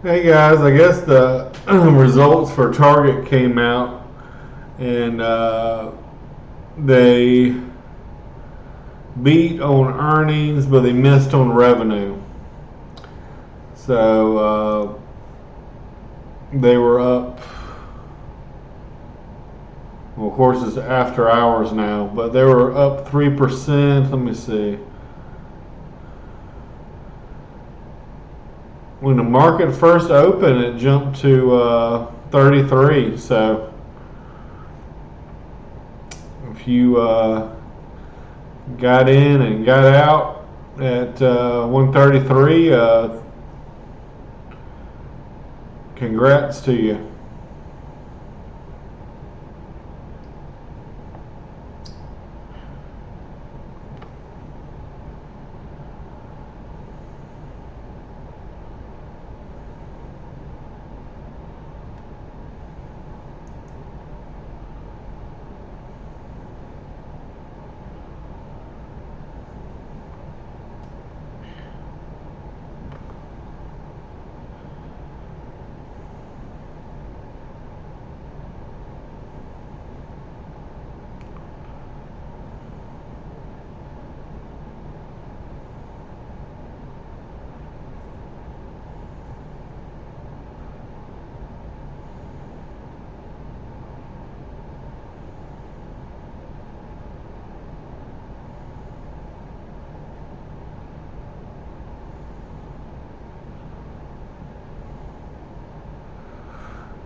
Hey guys, I guess the results for Target came out, and they beat on earnings, but they missed on revenue. So they were up. Well, of course, it's after hours now, but they were up 3%. Let me see. When the market first opened, it jumped to 33. So if you got in and got out at 133, congrats to you.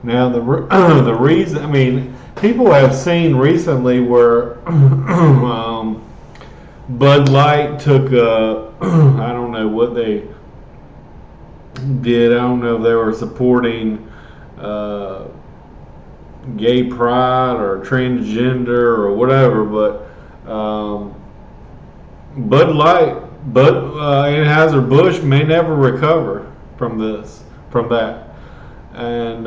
Now the reason, I mean, people have seen recently where Bud Light took I don't know what they did. I don't know if they were supporting gay pride or transgender or whatever, but Bud Light, Anheuser-Busch may never recover from that. And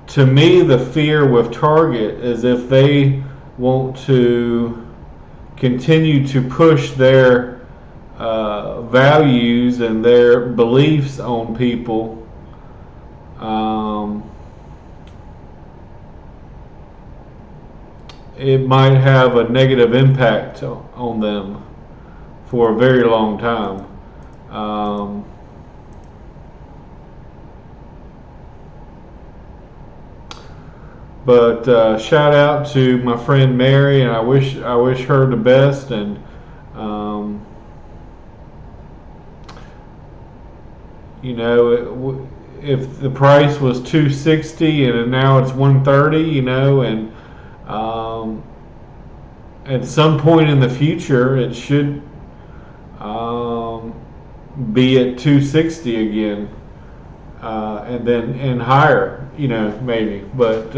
to me, the fear with Target is if they want to continue to push their values and their beliefs on people, it might have a negative impact on them for a very long time. But shout out to my friend Mary, and I wish her the best. And you know, if the price was $260 and now it's $130, you know, and at some point in the future it should be at $260 again, and higher, you know, maybe. But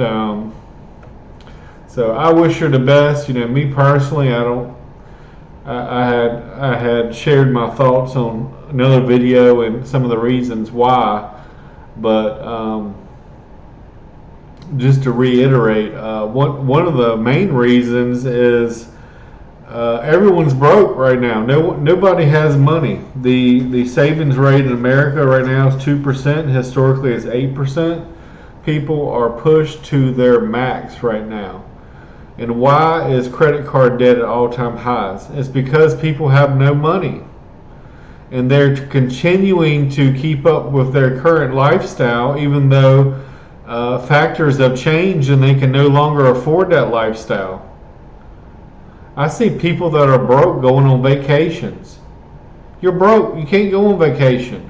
so I wish her the best. You know, me personally, I had shared my thoughts on another video and some of the reasons why, but just to reiterate, one of the main reasons is everyone's broke right now. Nobody has money. The savings rate in America right now is 2%. Historically, it's 8%. People are pushed to their max right now. And why is credit card debt at all-time highs? It's because people have no money. And they're continuing to keep up with their current lifestyle, even though factors have changed and they can no longer afford that lifestyle. I see people that are broke going on vacations. You're broke. You can't go on vacation.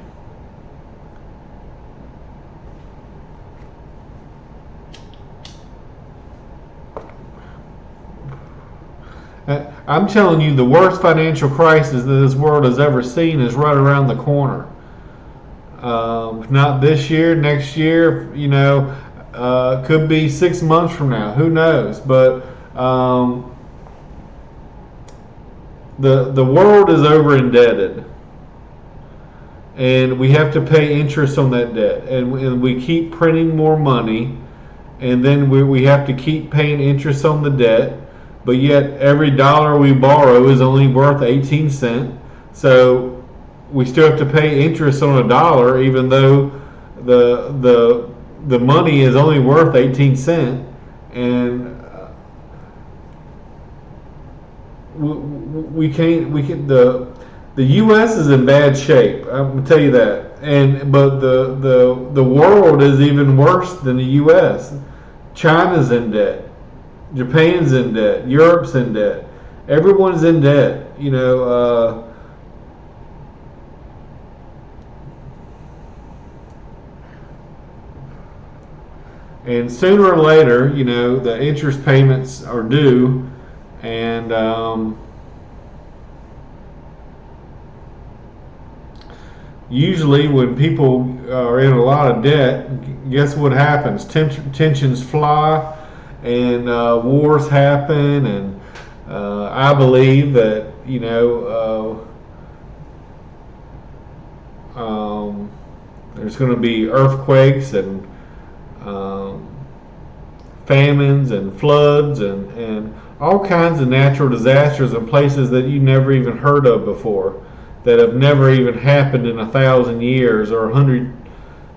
I'm telling you, the worst financial crisis that this world has ever seen is right around the corner. Not this year, next year, you know, could be 6 months from now. Who knows? But the world is over indebted, and we have to pay interest on that debt, and we keep printing more money, and then we have to keep paying interest on the debt. But yet every dollar we borrow is only worth 18 cents. So we still have to pay interest on a dollar, even though the money is only worth 18 cents, and we can't we can the U.S. is in bad shape. I'm gonna tell you that, but the world is even worse than the U.S. China's in debt, Japan's in debt, Europe's in debt, everyone's in debt. And sooner or later, the interest payments are due, and usually when people are in a lot of debt, guess what happens? Tensions fly, and wars happen, and I believe that there's going to be earthquakes and famines and floods and all kinds of natural disasters in places that you never even heard of before, that have never even happened in 1,000 years or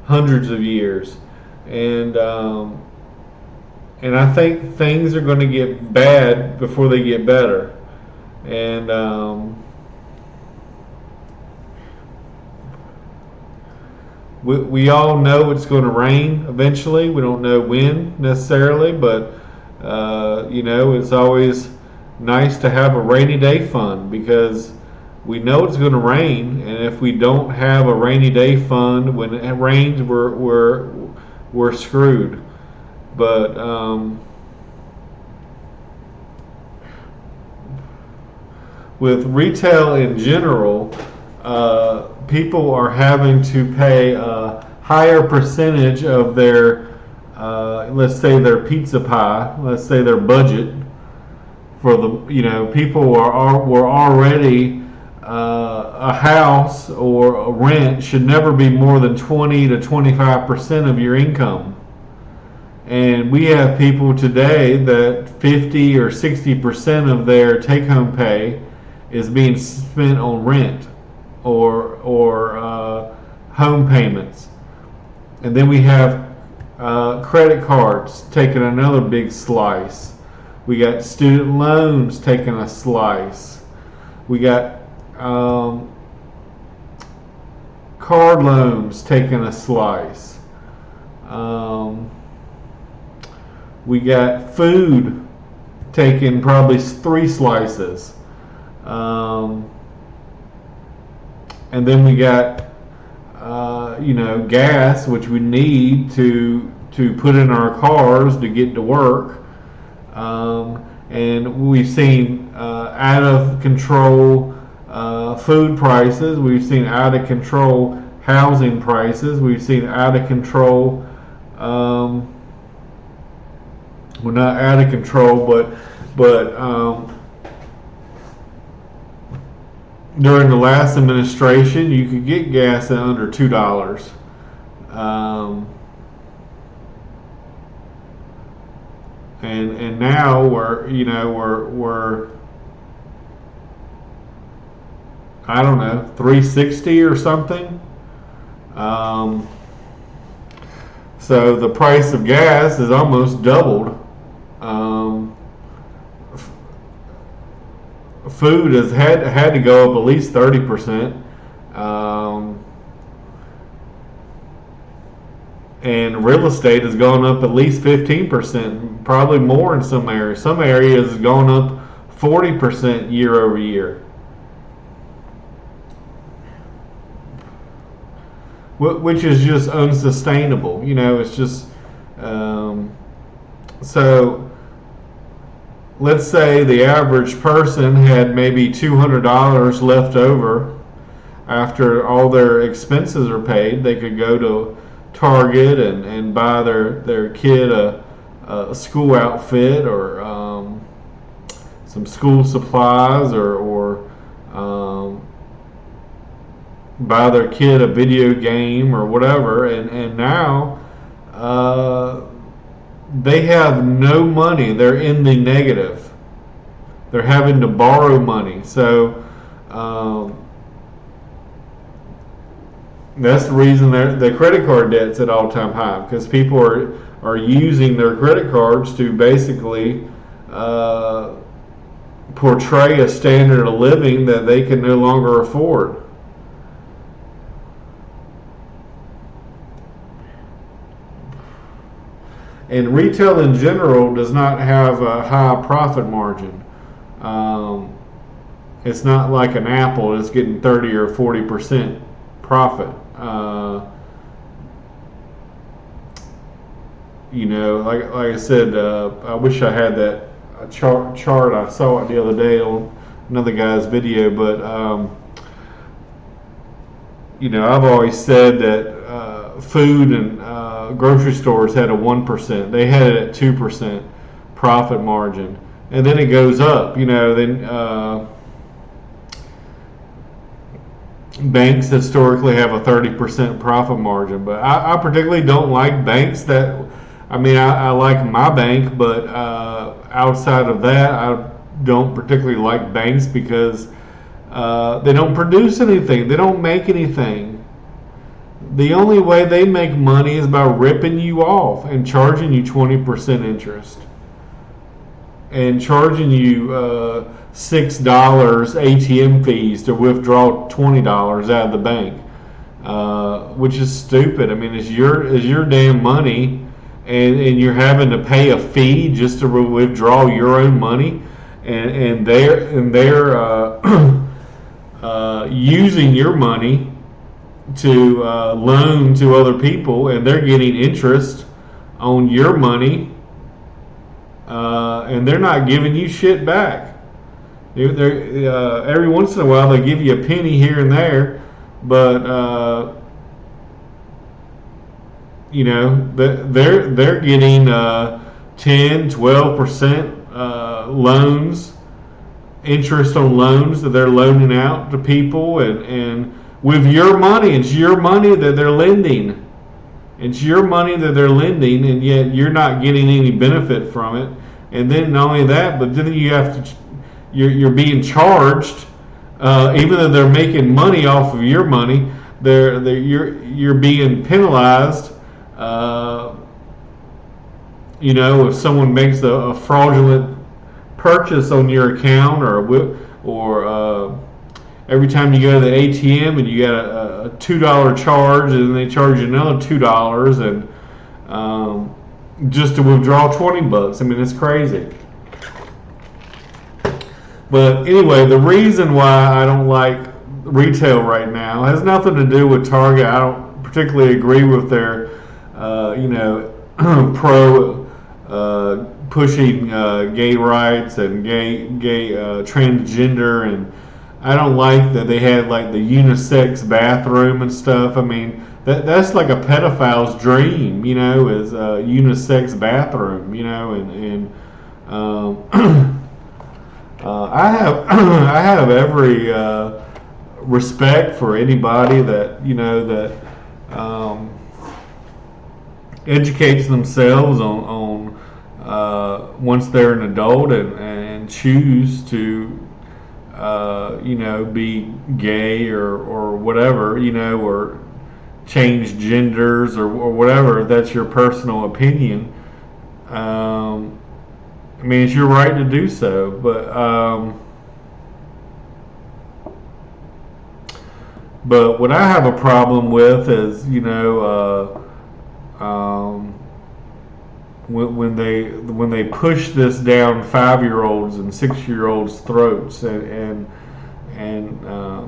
hundreds of years, and I think things are going to get bad before they get better, and we all know it's going to rain eventually. We don't know when necessarily, but it's always nice to have a rainy day fund, because we know it's going to rain, and if we don't have a rainy day fund when it rains, we're screwed. But with retail in general, people are having to pay a higher percentage of their, let's say their pizza pie, let's say their budget for the, people were already, a house or a rent should never be more than 20 to 25% of your income. And we have people today that 50 or 60% of their take-home pay is being spent on rent or home payments. And then we have credit cards taking another big slice. We got student loans taking a slice. We got card loans taking a slice. We got food taking probably 3 slices. And then we got gas, which we need to put in our cars to get to work. And we've seen out of control food prices. We've seen out of control housing prices. We've seen out of control, well, not out of control, but during the last administration, you could get gas at under $2. And now we're I don't know, 360 or something. So the price of gas is almost doubled. Food has had to go up at least 30%. And real estate has gone up at least 15%, probably more in some areas. Some areas has gone up 40% year over year. Which is just unsustainable. It's just so let's say the average person had maybe $200 left over after all their expenses are paid. They could go to Target and buy their kid a school outfit or some school supplies or buy their kid a video game or whatever, and now they have no money. They're in the negative. They're having to borrow money. So That's the reason the credit card debt's at all-time high, because people are using their credit cards to basically portray a standard of living that they can no longer afford. And retail in general does not have a high profit margin. It's not like an Apple that's getting 30 or 40% profit. Like I said, I wish I had that chart. I saw it the other day on another guy's video, but I've always said that food and grocery stores had a 1%. They had it at 2% profit margin, and then it goes up. Then banks historically have a 30% profit margin, but I particularly don't like banks that. I like my bank, but outside of that, I don't particularly like banks because they don't produce anything. They don't make anything. The only way they make money is by ripping you off and charging you 20% interest and charging you $6 ATM fees to withdraw $20 out of the bank, which is stupid. It's your damn money. And you're having to pay a fee just to withdraw your own money, and they're using your money to loan to other people, and they're getting interest on your money, and they're not giving you shit back. Every once in a while they give you a penny here and there, but they're getting 10-12% loans, interest on loans that they're loaning out to people, and with your money. It's your money that they're lending. It's your money that they're lending, and yet you're not getting any benefit from it. And then not only that, but then you're being charged, even though they're making money off of your money. You're being penalized. If someone makes a fraudulent purchase on your account, or every time you go to the ATM and you got a $2 charge, and then they charge you another $2, and just to withdraw $20. It's crazy. But anyway, the reason why I don't like retail right now has nothing to do with Target. I don't particularly agree with their pro pushing gay rights and gay transgender, and I don't like that they had like the unisex bathroom and stuff. That's like a pedophile's dream, is a unisex bathroom, I have every respect for anybody that educates themselves on once they're an adult and choose to be gay or whatever, or change genders or whatever. That's your personal opinion. It's your right to do so, but what I have a problem with is when they push this down 5-year-olds and 6-year-olds' throats and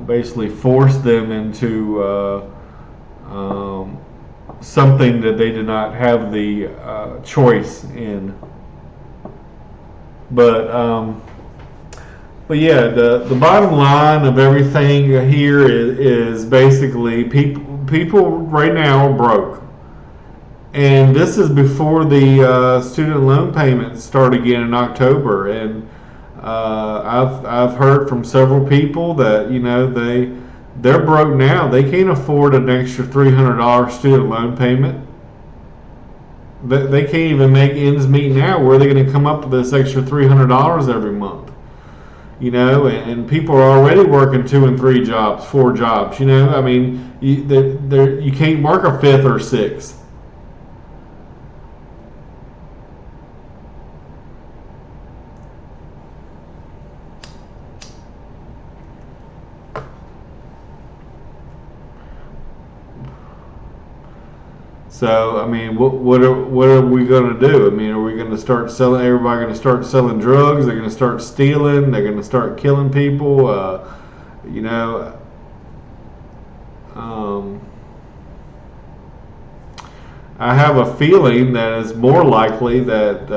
basically force them into something that they did not have the choice in. But yeah, the bottom line of everything here is basically people right now are broke. And this is before the student loan payments start again in October. And I've heard from several people that they're broke now. They can't afford an extra $300 student loan payment. They can't even make ends meet now. Where are they going to come up with this extra $300 every month? and people are already working 2 and 3 jobs, 4 jobs. I mean, you can't work a fifth or sixth. So, I mean, what are we going to do? I mean, are we going to start selling? Everybody going to start selling drugs? They're going to start stealing. They're going to start killing people. You know, um, I have a feeling that it's more likely that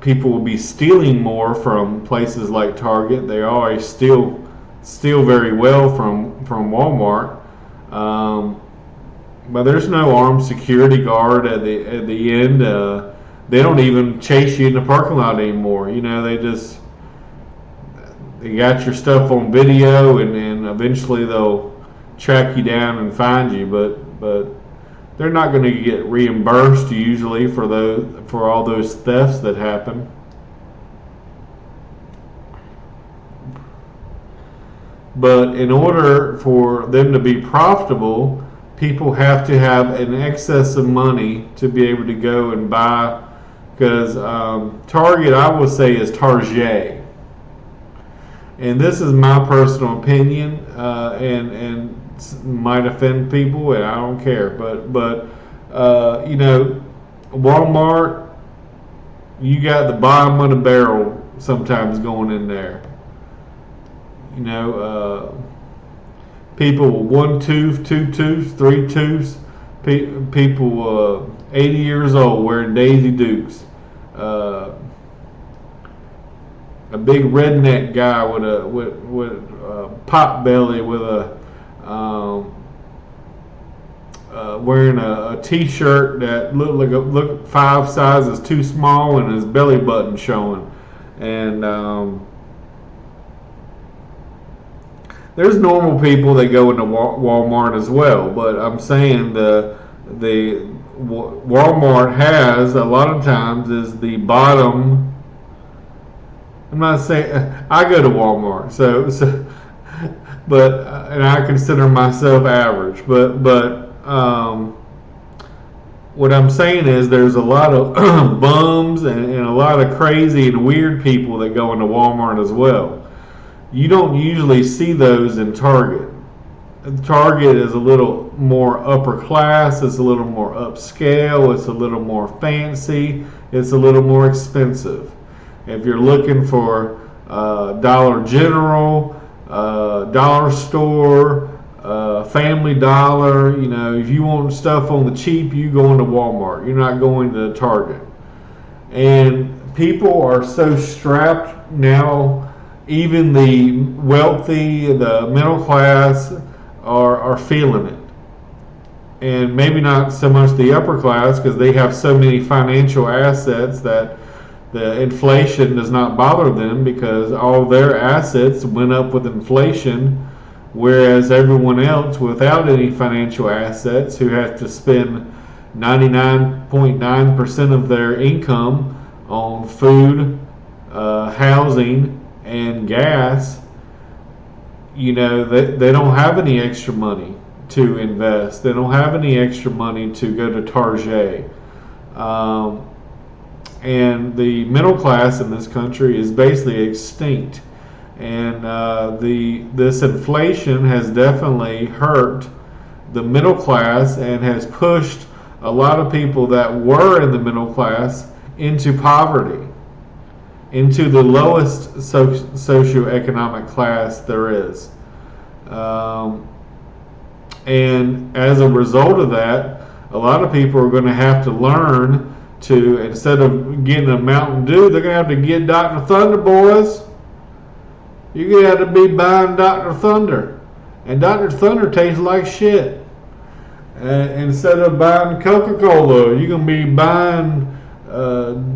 people will be stealing more from places like Target. They always steal very well from Walmart. But there's no armed security guard at the end. They don't even chase you in the parking lot anymore. They got your stuff on video, and eventually they'll track you down and find you. But they're not going to get reimbursed usually for all those thefts that happen. But in order for them to be profitable, people have to have an excess of money to be able to go and buy. Because Target, I would say, is Target. And this is my personal opinion, and might offend people, and I don't care. But Walmart, you got the bottom of the barrel sometimes going in there. People with 1 tooth, 2 tooths, 3 tooths. People 80 years old wearing Daisy Dukes. A big redneck guy with a pot belly, with wearing a t-shirt that looked 5 sizes too small, and his belly button showing. And there's normal people that go into Walmart as well, but I'm saying the Walmart has a lot of times is the bottom. I'm not saying I go to Walmart, but and I consider myself average. But what I'm saying is there's a lot of bums and a lot of crazy and weird people that go into Walmart as well. You don't usually see those in Target. Target is a little more upper class, it's a little more upscale, it's a little more fancy, it's a little more expensive. If you're looking for Dollar General, Dollar Store, Family Dollar, if you want stuff on the cheap, you go into Walmart. You're not going to Target. And people are so strapped now. Even the wealthy, the middle class are feeling it. And maybe not so much the upper class, because they have so many financial assets that the inflation does not bother them, because all their assets went up with inflation, whereas everyone else without any financial assets, who have to spend 99.9% of their income on food, housing, and gas, they don't have any extra money to invest. They don't have any extra money to go to Target. And the middle class in this country is basically extinct. And this inflation has definitely hurt the middle class and has pushed a lot of people that were in the middle class into poverty, into the lowest socioeconomic class there is. And as a result of that, a lot of people are going to have to learn to, instead of getting a Mountain Dew, they're going to have to get Dr. Thunder, boys. You're going to have to be buying Dr. Thunder. And Dr. Thunder tastes like shit. Instead of buying Coca-Cola, you're going to be buying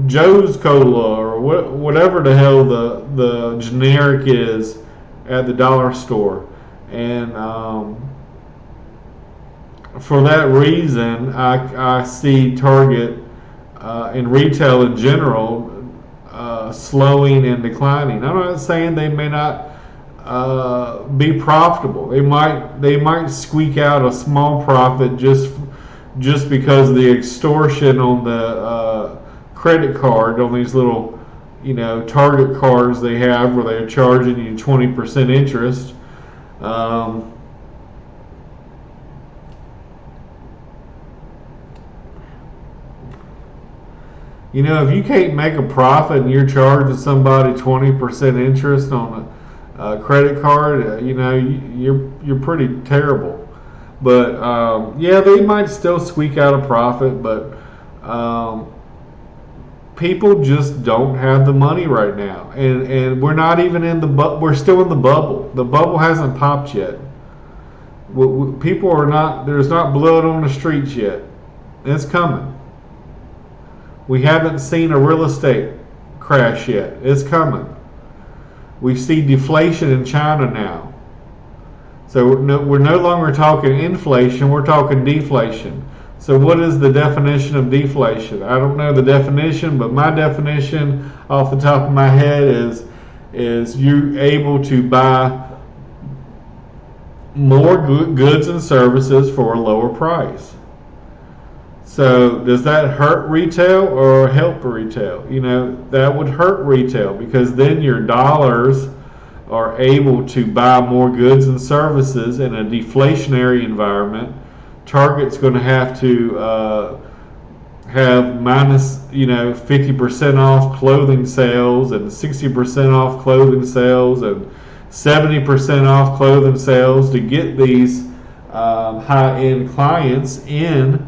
Joe's Cola, or whatever the hell the generic is at the dollar store. And for that reason, I see Target and retail in general slowing and declining. I'm not saying they may not be profitable. They might squeak out a small profit just because of the extortion on the credit card, on these little, Target cards they have where they're charging you 20% interest. If you can't make a profit and you're charging somebody 20% interest on a credit card, you're pretty terrible. But they might still squeak out a profit, but people just don't have the money right now, and we're not even we're still in the bubble. The bubble hasn't popped yet. People are not. There's not blood on the streets yet. It's coming. We haven't seen a real estate crash yet. It's coming. We see deflation in China now. So we're no longer talking inflation, we're talking deflation. So what is the definition of deflation? I don't know the definition, but my definition off the top of my head is you're able to buy more goods and services for a lower price. So does that hurt retail or help retail? That would hurt retail, because then your dollars are able to buy more goods and services in a deflationary environment. Target's going to have to have minus 50% off clothing sales, and 60% off clothing sales, and 70% off clothing sales to get these high-end clients in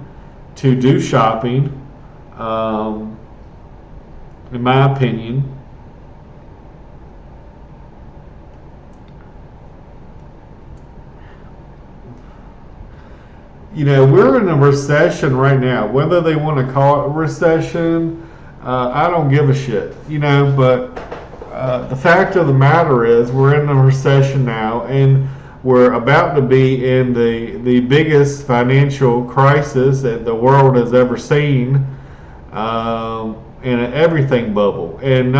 to do shopping, in my opinion. We're in a recession right now. Whether they want to call it a recession, I don't give a shit. But the fact of the matter is we're in a recession now, and we're about to be in the biggest financial crisis that the world has ever seen, in an everything bubble. And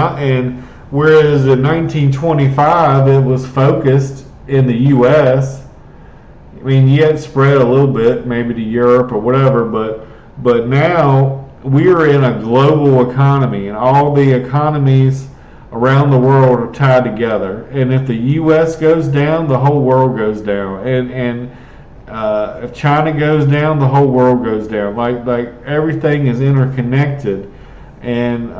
whereas in 1925 it was focused in the U.S., it spread a little bit, maybe to Europe or whatever, but now we're in a global economy, and all the economies around the world are tied together. And if the U.S. goes down, the whole world goes down. And if China goes down, the whole world goes down. Like everything is interconnected. And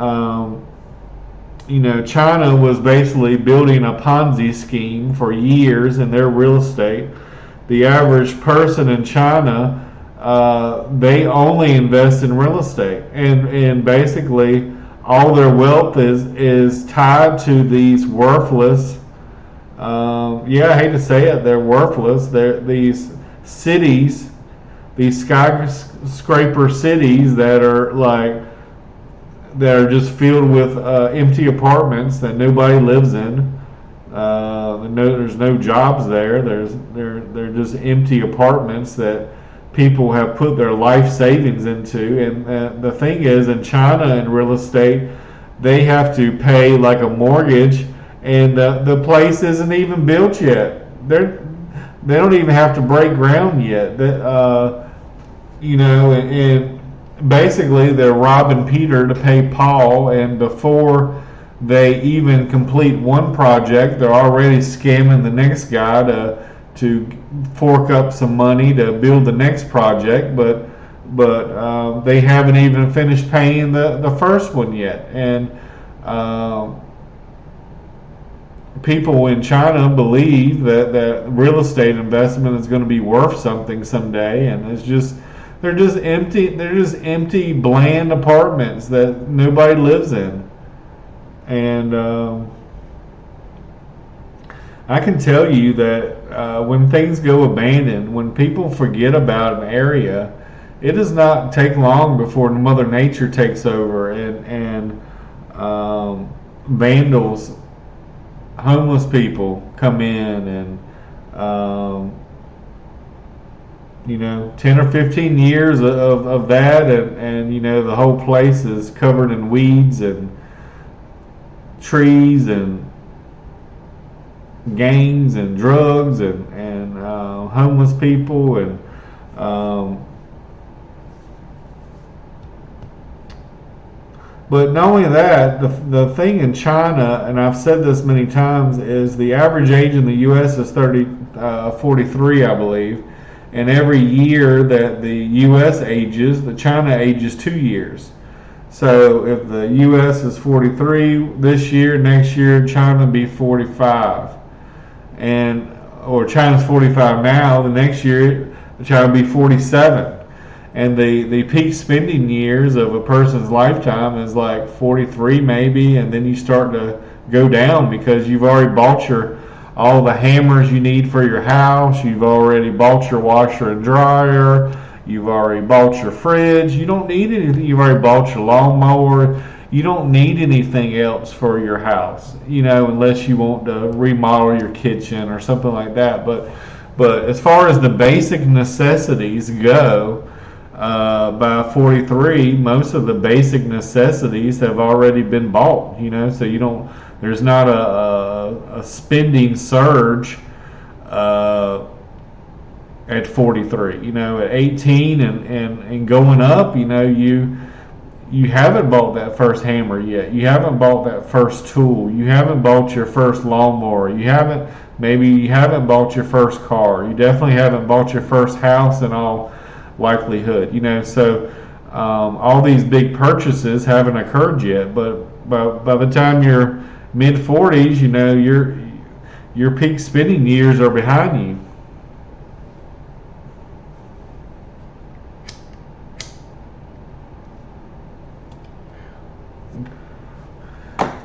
China was basically building a Ponzi scheme for years in their real estate. The average person in China, they only invest in real estate, and basically all their wealth is tied to these worthless. I hate to say it, they're worthless. These cities, these skyscraper cities that are just filled with empty apartments that nobody lives in. There's no jobs there. They're just empty apartments that people have put their life savings into. And the thing is, in China, in real estate, they have to pay like a mortgage, and the place isn't even built yet. They don't even have to break ground yet. And basically they're robbing Peter to pay Paul, and before they even complete one project, they're already scamming the next guy to fork up some money to build the next project, but they haven't even finished paying the first one yet. And people in China believe that real estate investment is going to be worth something someday, and they're just empty bland apartments that nobody lives in. And I can tell you that when things go abandoned, when people forget about an area, it does not take long before Mother Nature takes over, and vandals, homeless people come in, and 10 or 15 years of that, and the whole place is covered in weeds, and trees and gangs and drugs and homeless people and um, but not only that, the thing in China, and I've said this many times, is the average age in the U.S. is 43, I believe, and every year that the U.S. ages, the China ages 2 years. So if the U.S. is 43 this year, next year China be 45, and or China's 45 now, the next year China will be 47. And the peak spending years of a person's lifetime is like 43 maybe, and then you start to go down because you've already bought all the hammers you need for your house, you've already bought your washer and dryer, you've already bought your fridge, you don't need anything, you've already bought your lawnmower, you don't need anything else for your house, unless you want to remodel your kitchen or something like that. But as far as the basic necessities go, by 43, most of the basic necessities have already been bought. So there's not a spending surge at 43. At 18 and going up, you haven't bought that first hammer yet. You haven't bought that first tool. You haven't bought your first lawnmower. Maybe you haven't bought your first car. You definitely haven't bought your first house in all likelihood. So all these big purchases haven't occurred yet. But by the time you're mid 40s, your peak spending years are behind you.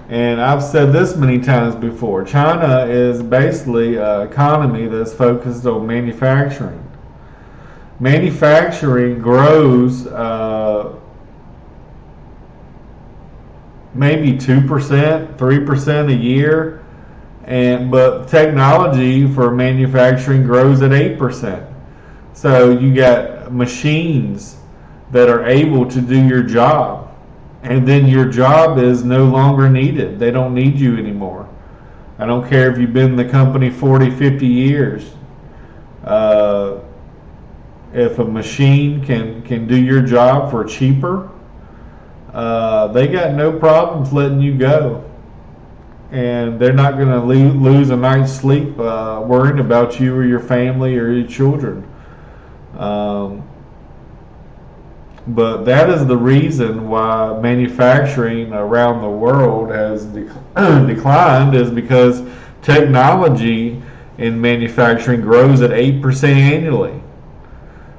And I've said this many times before, China is basically an economy that's focused on manufacturing. Manufacturing grows maybe 2%, 3% a year, but technology for manufacturing grows at 8%. So you got machines that are able to do your job. And then your job is no longer needed. They don't need you anymore. I don't care if you've been in the company 40, 50 years. If a machine can do your job for cheaper, they got no problems letting you go. And they're not going to lose a night's sleep worrying about you or your family or your children. But that is the reason why manufacturing around the world has declined, is because technology in manufacturing grows at 8% annually,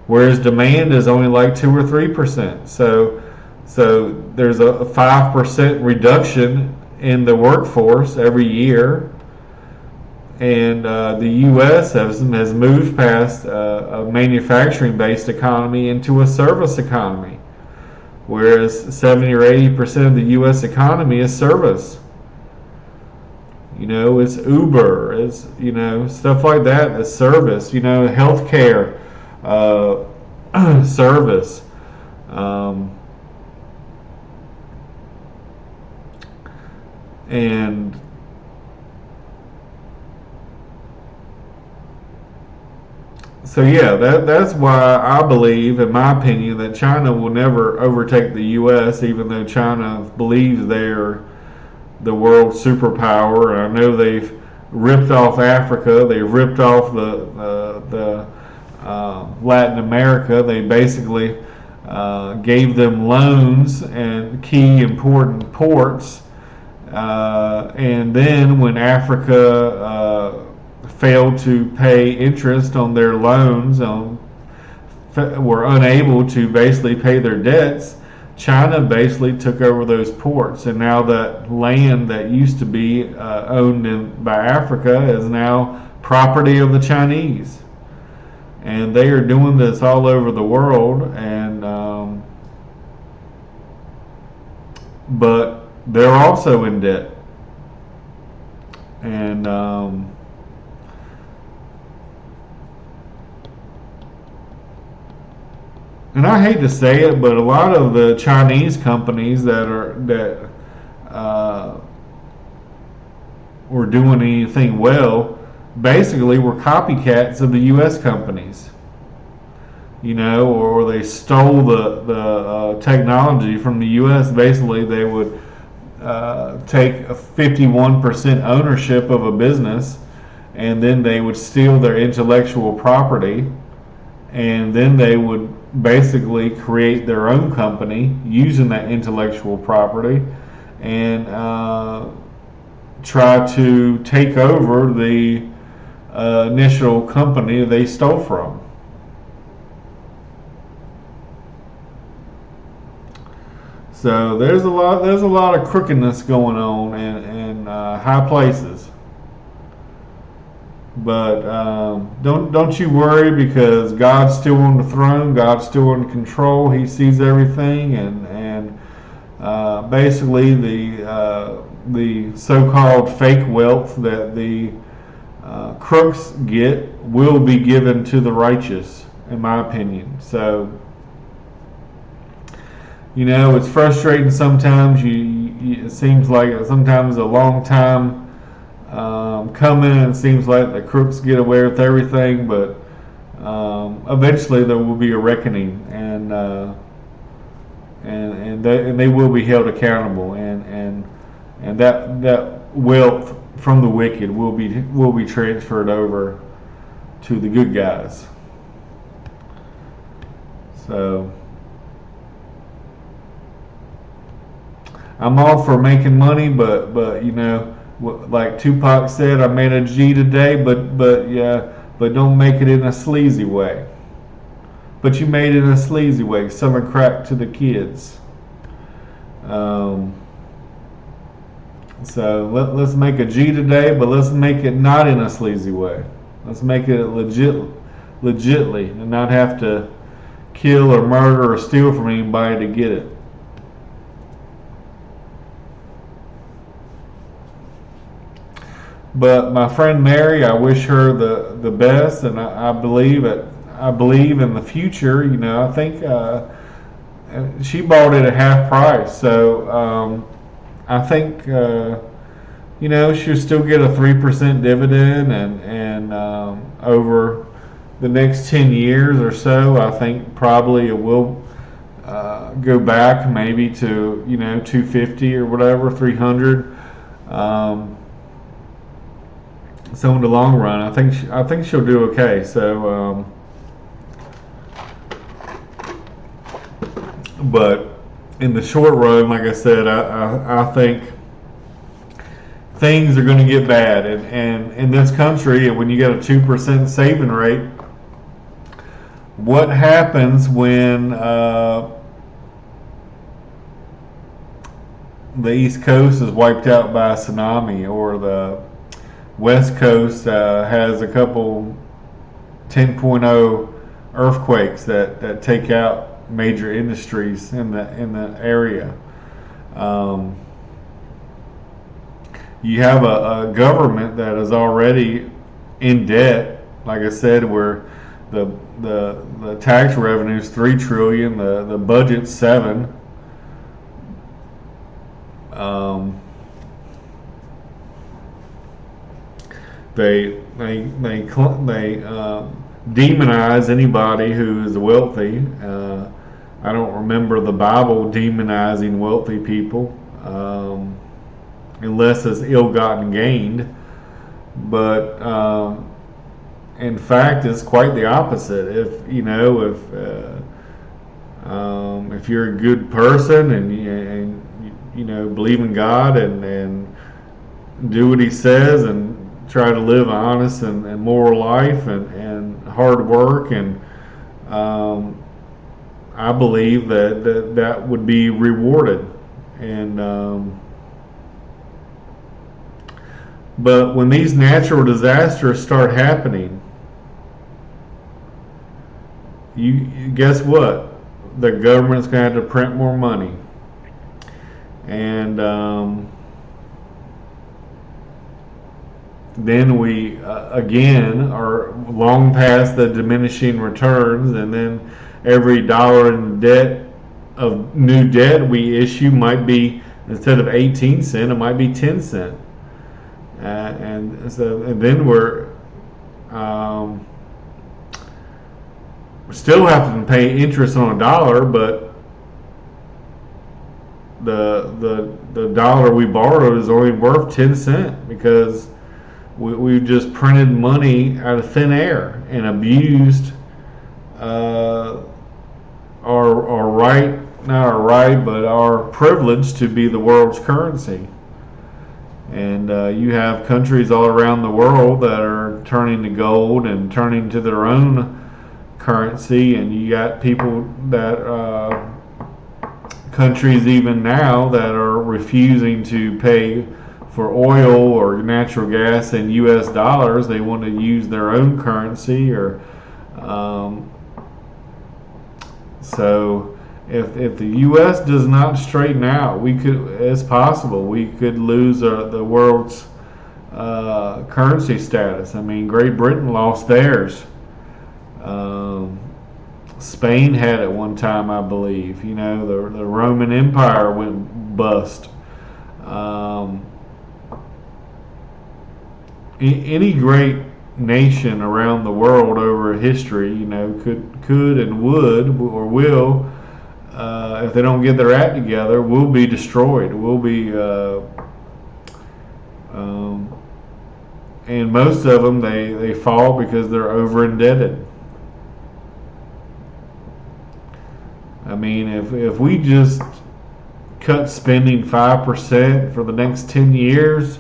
whereas demand is only like 2 or 3%. So there's a 5% reduction in the workforce every year. And the U.S. has moved past a manufacturing-based economy into a service economy, whereas 70 or 80% of the U.S. economy is service. It's Uber, it's stuff like that. It's service. Healthcare, service. And so yeah, that's why I believe, in my opinion, that China will never overtake the U.S., even though China believes they're the world superpower. I know they've ripped off Africa, they've ripped off the Latin America. They basically gave them loans and key important ports, and then when Africa failed to pay interest on their loans, were unable to basically pay their debts, China basically took over those ports, and now that land that used to be owned by Africa is now property of the Chinese. And they are doing this all over the world, and but they're also in debt. And I hate to say it, but a lot of the Chinese companies that or doing anything well, basically were copycats of the U.S. companies, or they stole the technology from the U.S. Basically, they would take a 51% ownership of a business, and then they would steal their intellectual property, and then they would basically create their own company using that intellectual property, and try to take over the initial company they stole from. So there's a lot of crookedness going on in high places. But don't you worry, because God's still on the throne. God's still in control. He sees everything, and basically the so-called fake wealth that the crooks get will be given to the righteous, in my opinion. So, it's frustrating sometimes. It seems like sometimes a long time coming, and it seems like the crooks get away with everything, but eventually there will be a reckoning, and they will be held accountable, and that wealth from the wicked will be transferred over to the good guys. So I'm all for making money, but like Tupac said, I made a G today, but don't make it in a sleazy way. But you made it in a sleazy way, selling crack to the kids. So let's make a G today, but let's make it not in a sleazy way. Let's make it legitly, and not have to kill or murder or steal from anybody to get it. But my friend Mary, I wish her the best, and I believe in the future. I think she bought it at half price, so I think she'll still get a 3% dividend, and over the next 10 years or so, I think probably it will go back maybe to 250 or whatever, 300. So in the long run, I think she'll do okay. So, but in the short run, like I said, I think things are going to get bad, and in this country, when you get a 2% saving rate, what happens when the East Coast is wiped out by a tsunami, or the West Coast has a couple 10.0 earthquakes that take out major industries in the area? You have a government that is already in debt. Like I said, where the tax revenue is $3 trillion, the budget's $7. They demonize anybody who is wealthy. I don't remember the Bible demonizing wealthy people, unless it's ill-gotten gain. But in fact, it's quite the opposite. If you're a good person and believe in God and do what He says, and try to live an honest and moral life, and hard work, and I believe that would be rewarded. And but when these natural disasters start happening, you guess what? The government's going to have to print more money, and then we again are long past the diminishing returns, and then every dollar in debt of new debt we issue might be, instead of 18 cents, it might be 10 cents. and then we still have to pay interest on a dollar, but the dollar we borrowed is only worth 10 cents because we've just printed money out of thin air and abused our right, not our right, but our privilege to be the world's currency. And you have countries all around the world that are turning to gold and turning to their own currency, and you got people that countries even now that are refusing to pay for oil or natural gas in U.S. dollars. They want to use their own currency, or so if the U.S. does not straighten out, it's possible we could lose the world's currency status. I mean, Great Britain lost theirs. Spain had it one time, I believe. You know, the Roman Empire went bust. Any great nation around the world over history, you know, could and would or will, if they don't get their act together, will be destroyed. Will be, and most of them they fall because they're over indebted. I mean, if we just cut spending 5% for the next 10 years,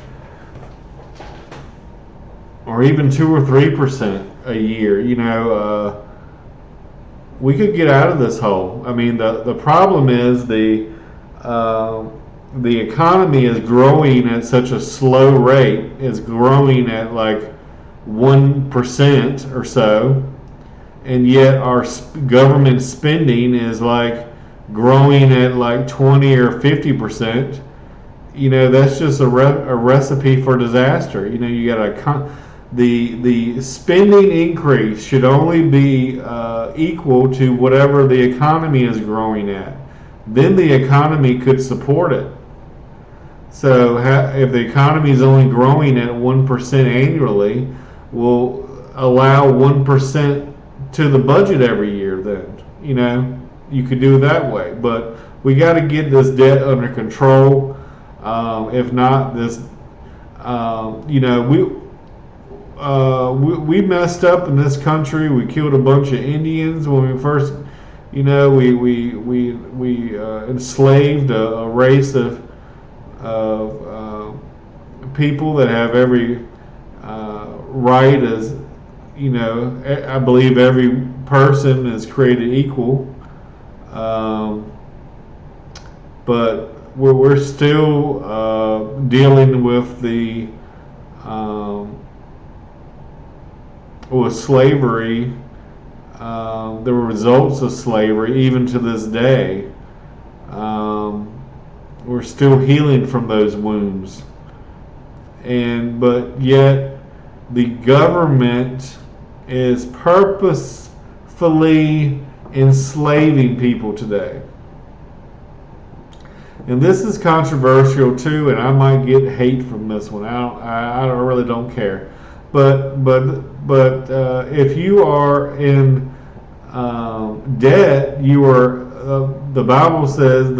or even 2 or 3% a year, you know, we could get out of this hole. I mean, the problem is the economy is growing at such a slow rate. It's growing at like 1% or so, and yet our government spending is like growing at like 20 or 50%. You know, that's just a recipe for disaster. You know, you got the spending increase should only be equal to whatever the economy is growing at. Then the economy could support it. So if the economy is only growing at 1% annually, we'll allow 1% to the budget every year. Then, you know, you could do it that way. But we got to get this debt under control. If not, this, you know, we messed up in this country. We killed a bunch of Indians when we first, you know, we enslaved a race of people that have every right as, you know, I believe every person is created equal, but we're still dealing with with slavery, the results of slavery, even to this day. We're still healing from those wounds, but yet the government is purposefully enslaving people today. And this is controversial too, and I might get hate from this one. I really don't care. But if you are in debt, you are. The Bible says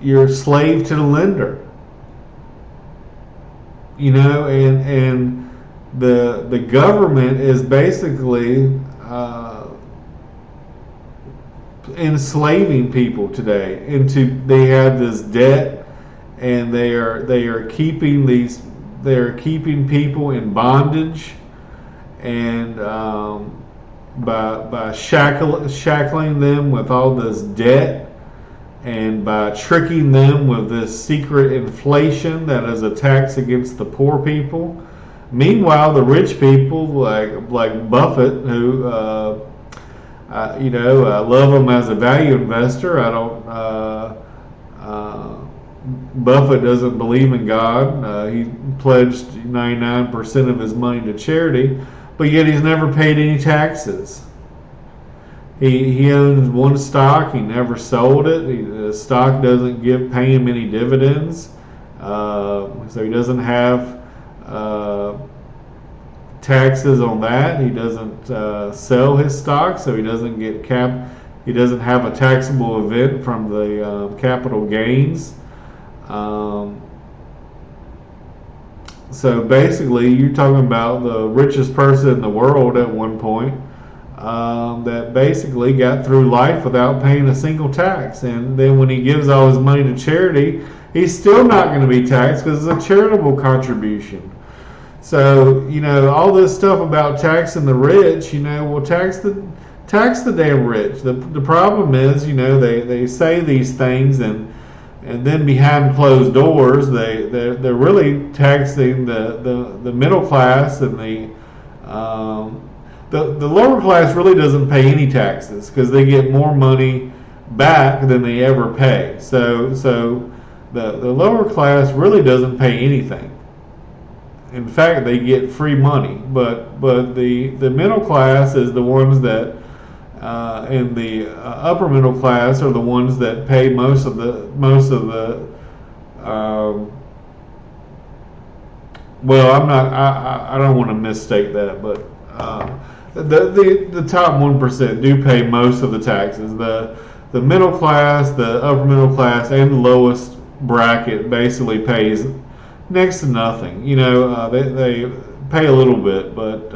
you're a slave to the lender. You know, and the government is basically enslaving people today they have this debt, and they are keeping people in bondage, and by shackling them with all this debt, and by tricking them with this secret inflation that is a tax against the poor people. Meanwhile, the rich people like Buffett, who you know, I love him as a value investor. I don't. Buffett doesn't believe in God. He pledged 99% of his money to charity, but yet he's never paid any taxes. He owns one stock. He never sold it. The stock doesn't pay him any dividends, so he doesn't have taxes on that. He doesn't sell his stock, so he doesn't get He doesn't have a taxable event from the capital gains. So basically, you're talking about the richest person in the world at one point. That basically got through life without paying a single tax, and then when he gives all his money to charity, he's still not going to be taxed because it's a charitable contribution. So all this stuff about taxing the rich, well, tax the damn rich. The problem is, they say these things, and then behind closed doors, they're really taxing the middle class, and the lower class really doesn't pay any taxes because they get more money back than they ever pay. So the lower class really doesn't pay anything. In fact, they get free money. But the middle class is the ones that, and the upper middle class are the ones that pay most of the. Well, I don't want to mistake that, but. The top 1% do pay most of the taxes. The middle class, the upper middle class, and the lowest bracket basically pays next to nothing. They pay a little bit, but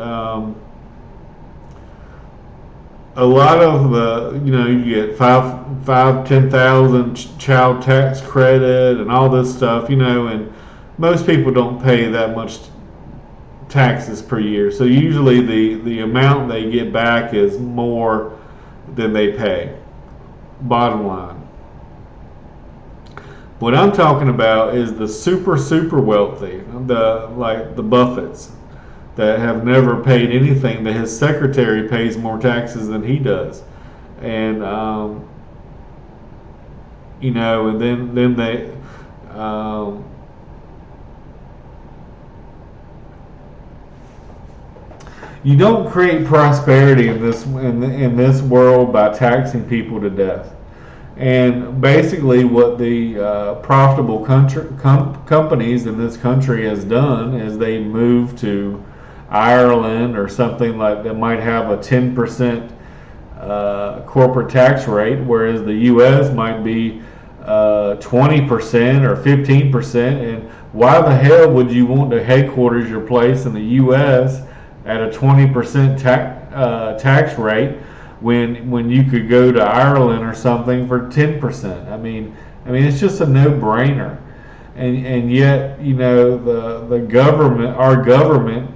a lot of the you get 10,000 child tax credit and all this stuff. And most people don't pay that much taxes per year, so usually the amount they get back is more than they pay. Bottom line, what I'm talking about is the super wealthy, like the Buffetts, that have never paid anything. That his secretary pays more taxes than he does, and and then they. You don't create prosperity in this world by taxing people to death. And basically, what the profitable companies in this country has done is they move to Ireland or something like that might have a 10% corporate tax rate, whereas the U.S. might be 20% or 15%. And why the hell would you want to headquarters your place in the U.S. at a 20% tax rate when you could go to Ireland or something for 10%? I mean it's just a no-brainer, and yet the government, our government,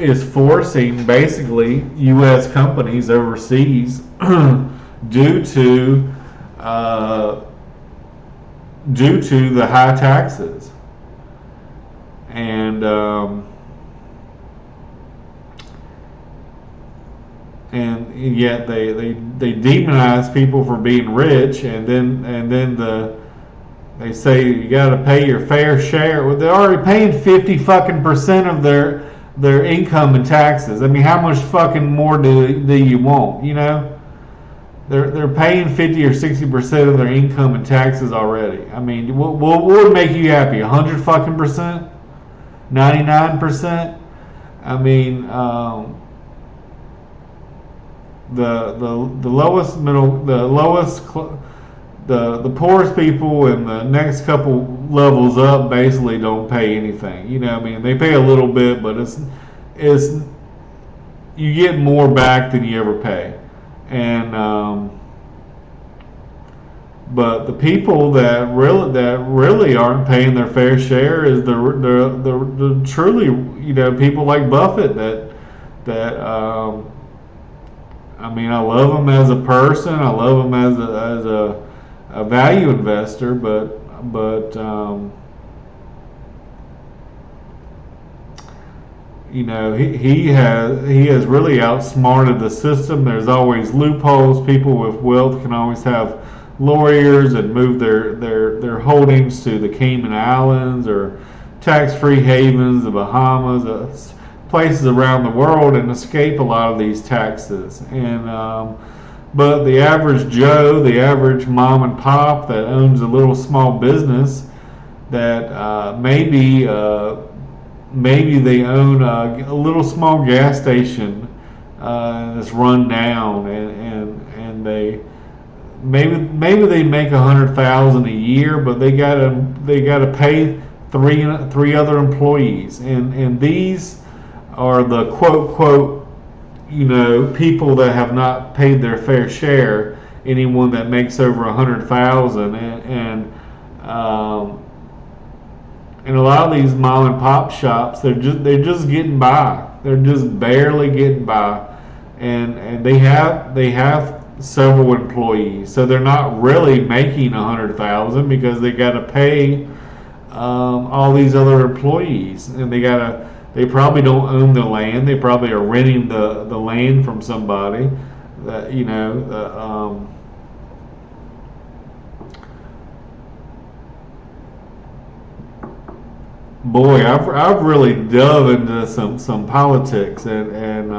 is forcing basically U.S. companies overseas due to the high taxes. And yet they demonize people for being rich, and then they say you got to pay your fair share. Well, they're already paying 50% of their income in taxes. I mean, how much fucking more do you want? They're paying 50 or 60% of their income in taxes already. I mean, what would make you happy? 100%? 99%? I mean, the lowest middle, the poorest people and the next couple levels up basically don't pay anything. They pay a little bit, but it's you get more back than you ever pay. And but the people that really aren't paying their fair share is the truly people like Buffett that I love him as a person. I love him as a value investor, but he has really outsmarted the system. There's always loopholes. People with wealth can always have lawyers and move their holdings to the Cayman Islands or tax-free havens, the Bahamas, places around the world and escape a lot of these taxes. And but the average Joe, the average mom and pop that owns a little small business, that maybe they own a little small gas station that's run down, and they maybe they make 100,000 a year, but they gotta pay three other employees, and these are the quote people that have not paid their fair share. Anyone that makes over 100,000, and a lot of these mom and pop shops, they're just getting by. They're just barely getting by, and they have several employees, so they're not really making 100,000 because they got to pay all these other employees, and they probably don't own the land. They probably are renting the land from somebody that boy, I've really dove into some politics, and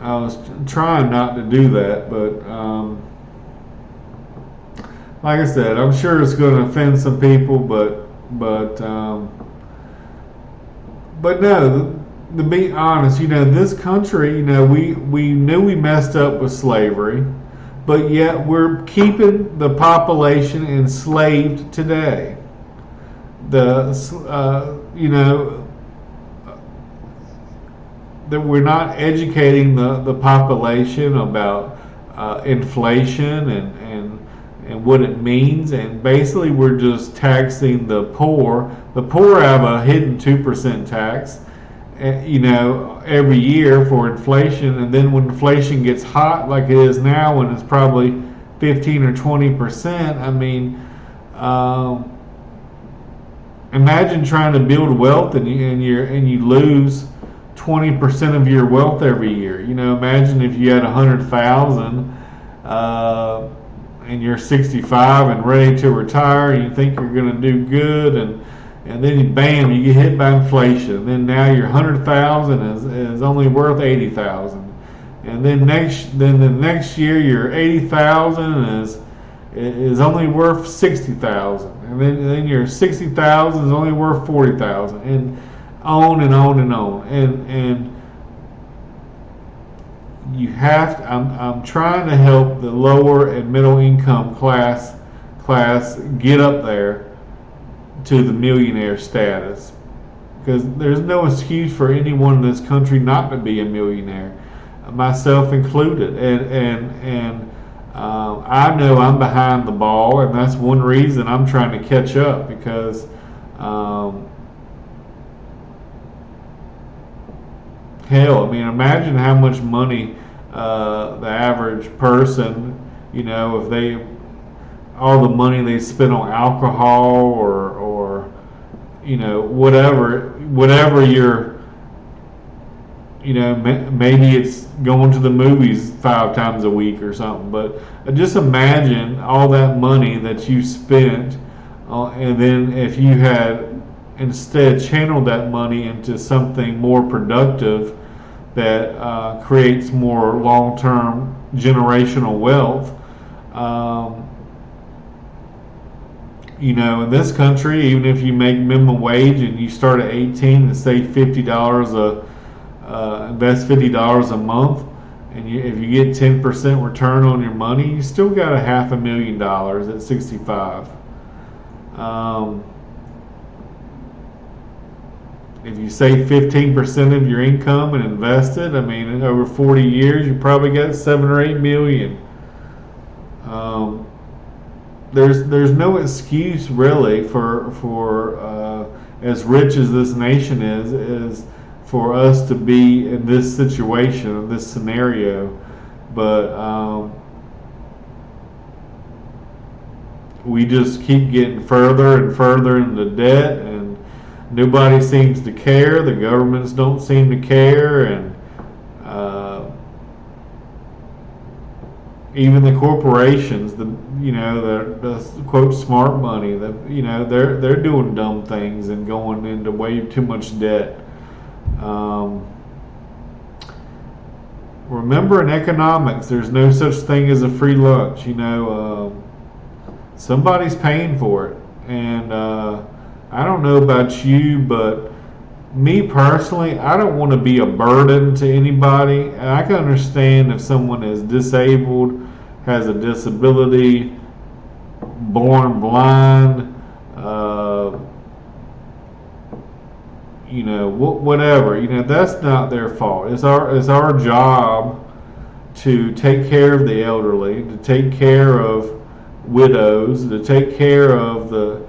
I was trying not to do that, but like I said, I'm sure it's going to offend some people, but no. To be honest, this country, we knew we messed up with slavery, but yet we're keeping the population enslaved today. That we're not educating the population about inflation and what it means, and basically we're just taxing the poor. The poor have a hidden 2% tax, every year for inflation, and then when inflation gets hot like it is now, when it's probably 15 or 20%, I mean, imagine trying to build wealth and you lose 20% of your wealth every year. Imagine if you had 100,000 and you're 65 and ready to retire, and you think you're going to do good, and then bam, you get hit by inflation. And then now your 100,000 is only worth 80,000, and then the next year your 80,000 is only worth 60,000, and then your 60,000 is only worth 40,000, and on and on and on. And you have to, I'm trying to help the lower and middle income class get up there to the millionaire status, because there's no excuse for anyone in this country not to be a millionaire, myself included. And I know I'm behind the ball, and that's one reason I'm trying to catch up, because hell, I mean, imagine how much money the average person, if all the money they spend on alcohol or whatever you're, maybe it's going to the movies 5 times a week or something. But just imagine all that money that you spent, and then if you had instead channeled that money into something more productive that creates more long-term generational wealth. In this country, even if you make minimum wage and you start at 18 and save $50 invest $50 a month, and if you get 10% return on your money, you still got $500,000 at 65. If you save 15% of your income and invest it, I mean, over 40 years, you probably got 7 or 8 million. There's no excuse really for as rich as this nation is for us to be in this situation, this scenario. But we just keep getting further and further into debt, and nobody seems to care. The governments don't seem to care, and even the corporations, the quote smart money, they're doing dumb things and going into way too much debt. Um, Remember, in economics, there's no such thing as a free lunch. Somebody's paying for it, and I don't know about you, but me personally, I don't want to be a burden to anybody. And I can understand if someone is disabled, has a disability, born blind, whatever. That's not their fault. It's our job to take care of the elderly, to take care of widows, to take care of the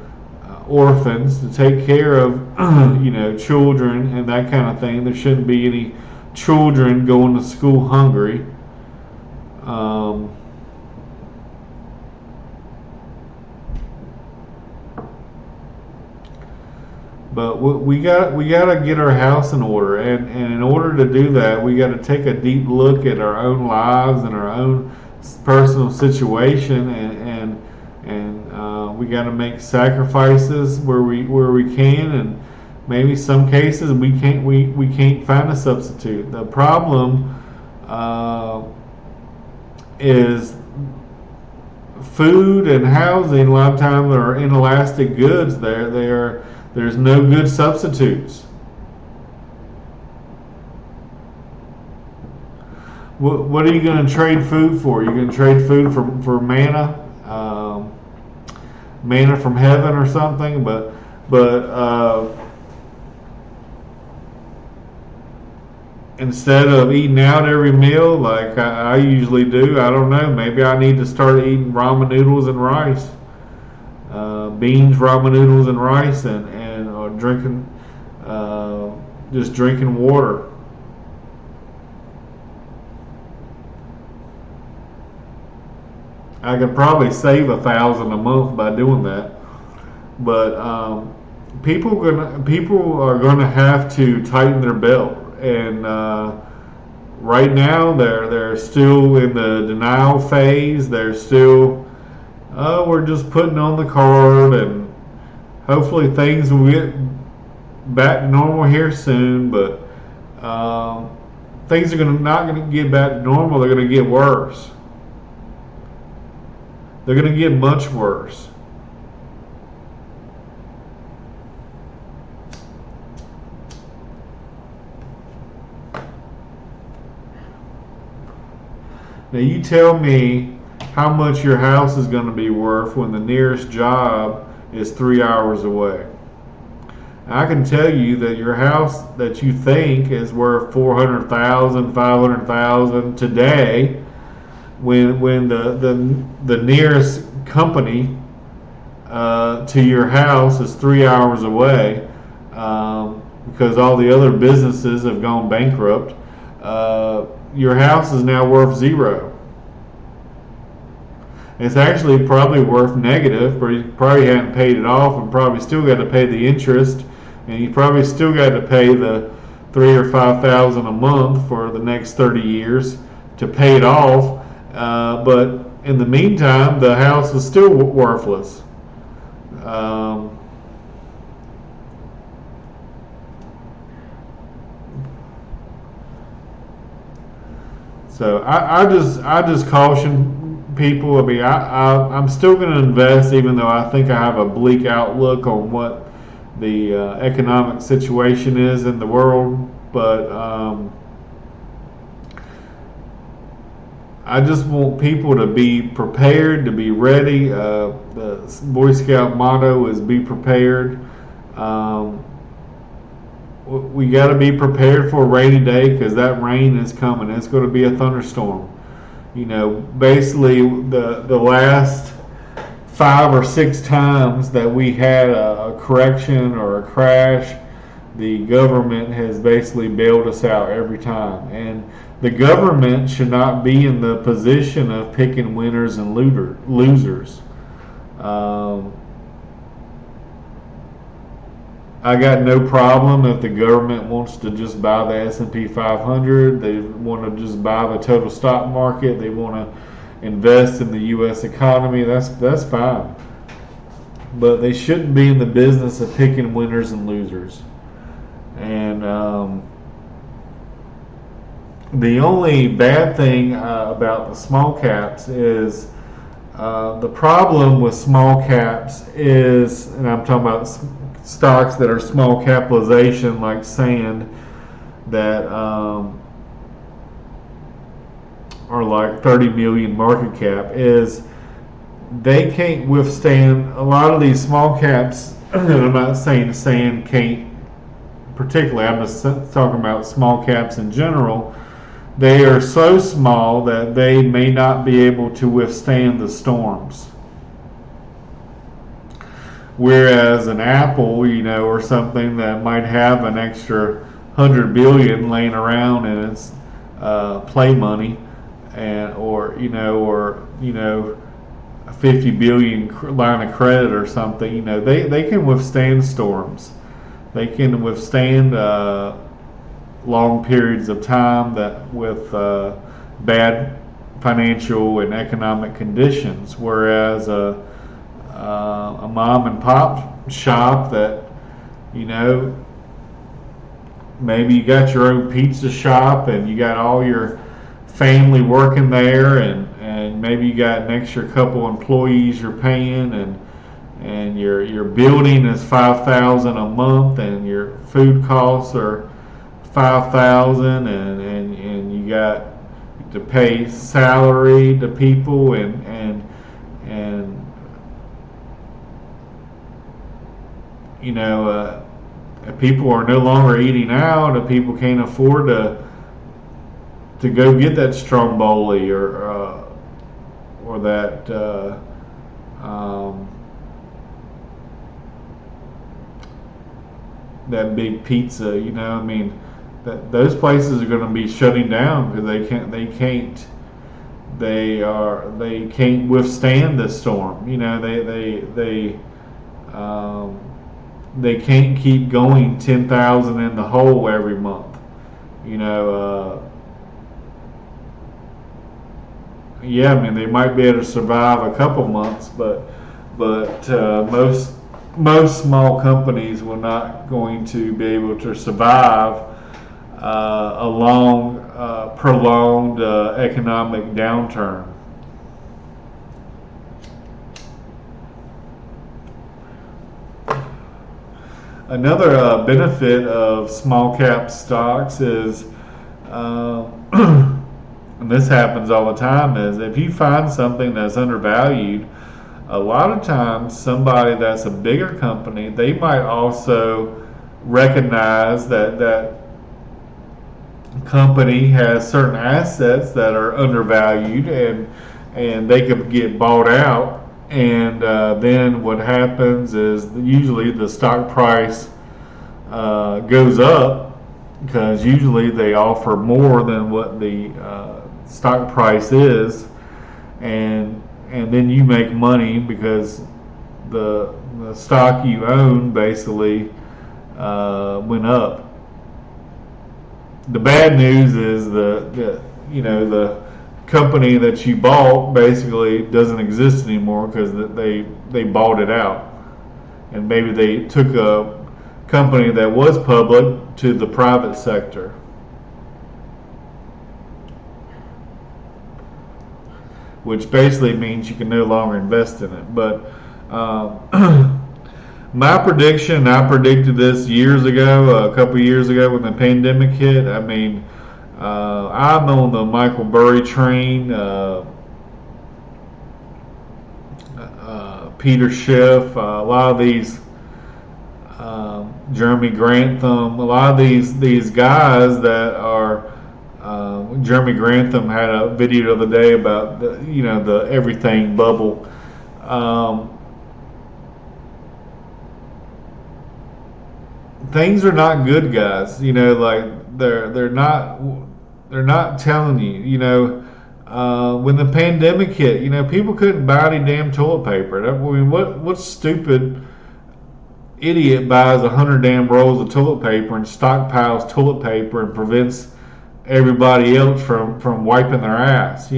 orphans, to take care of children and that kind of thing. There shouldn't be any children going to school hungry. Um, but we got to get our house in order, and in order to do that, we got to take a deep look at our own lives and our own personal situation, and we got to make sacrifices where we can, and maybe some cases we can't find a substitute. The problem is food and housing. A lot of times are inelastic goods. There's no good substitutes. What are you going to trade food for? You're going to trade food for manna, manna from heaven or something. But instead of eating out every meal like I usually do, I don't know. Maybe I need to start eating ramen noodles and rice, beans, ramen noodles and rice, and drinking, just drinking water. I could probably save $1,000 a month by doing that, but people are gonna have to tighten their belt, and right now they're still in the denial phase. They're still, we're just putting on the card, and hopefully things will get back to normal here soon. But things are not gonna get back to normal. They're gonna get worse. They're going to get much worse. Now you tell me how much your house is going to be worth when the nearest job is 3 hours away. I can tell you that your house that you think is worth $400,000, $500,000 today, when the nearest company to your house is 3 hours away, because all the other businesses have gone bankrupt, your house is now worth zero. It's actually probably worth negative, but you probably hadn't paid it off, and probably still got to pay the interest, and you probably still got to pay the $3,000 or $5,000 a month for the next 30 years to pay it off. But in the meantime, the house is still worthless. So I just caution people. I mean, I'm still going to invest, even though I think I have a bleak outlook on what the economic situation is in the world. But I just want people to be prepared, to be ready. The Boy Scout motto is "Be prepared." We got to be prepared for a rainy day, because that rain is coming. It's going to be a thunderstorm. Basically the last 5 or 6 times that we had a correction or a crash, the government has basically bailed us out every time. And the government should not be in the position of picking winners and losers. I got no problem if the government wants to just buy the S&P 500. They want to just buy the total stock market. They want to, invest in the U.S. economy, that's fine. But they shouldn't be in the business of picking winners and losers. And the only bad thing about the small caps is the problem with small caps is, and I'm talking about stocks that are small capitalization like sand, that are like 30 million market cap, is they can't withstand a lot of these small caps. I'm not saying sand can't particularly, I'm just talking about small caps in general. They are so small that they may not be able to withstand the storms. Whereas an Apple, or something that might have an extra 100 billion laying around in its play money, or a 50 billion line of credit or something, they can withstand storms. They can withstand long periods of time that with bad financial and economic conditions, whereas a mom and pop shop that maybe you got your own pizza shop and you got all your family working there, and maybe you got an extra couple employees you're paying, and your building is $5,000 a month, and your food costs are $5,000, and you got to pay salary to people, and people are no longer eating out, and people can't afford to go get that Stromboli or that that big pizza. That those places are going to be shutting down because they can't withstand the storm. They can't keep going 10,000 in the hole every month. They might be able to survive a couple months, but most small companies were not going to be able to survive a long, prolonged economic downturn. Another benefit of small cap stocks is, and this happens all the time, is if you find something that's undervalued, a lot of times somebody that's a bigger company, they might also recognize that company has certain assets that are undervalued, and they could get bought out, and then what happens is usually the stock price goes up, because usually they offer more than what the stock price is, and then you make money because the stock you own basically went up. The bad news is the company that you bought basically doesn't exist anymore because they bought it out, and maybe they took a company that was public to the private sector. Which basically means you can no longer invest in it. But my prediction, I predicted this years ago, a couple years ago when the pandemic hit. I'm on the Michael Burry train, Peter Schiff, a lot of these, Jeremy Grantham, a lot of these guys that are. Jeremy Grantham had a video the other day about the everything bubble. Things are not good, guys. They're not telling you. When the pandemic hit, people couldn't buy any damn toilet paper. What stupid idiot buys 100 damn rolls of toilet paper and stockpiles toilet paper and prevents everybody else from wiping their ass?